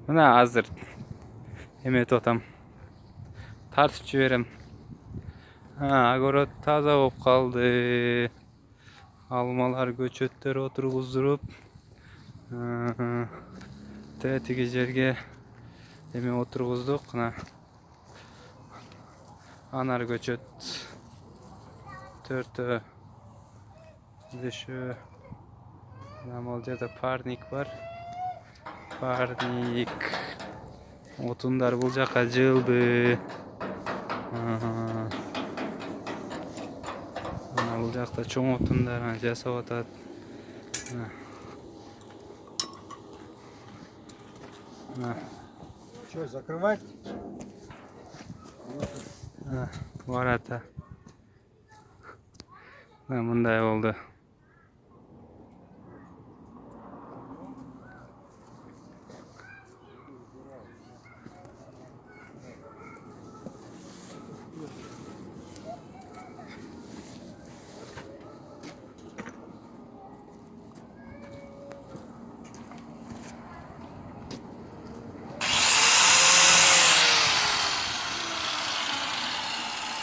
Mına hazır. Emet otam. Tartıp жиберем. Огород таза болып қалды. Алмалар, көчөттөр отургуздуруп, тиги жерге эме отургуздук. Мына анар көчөт, төртөө, бешөө. Мына бул жерде парник бар. Парник. Отундар бул жака жылды. Бул жакта чоң отундар жасап атат. Что, закрывать? Ворота. Мындай болду.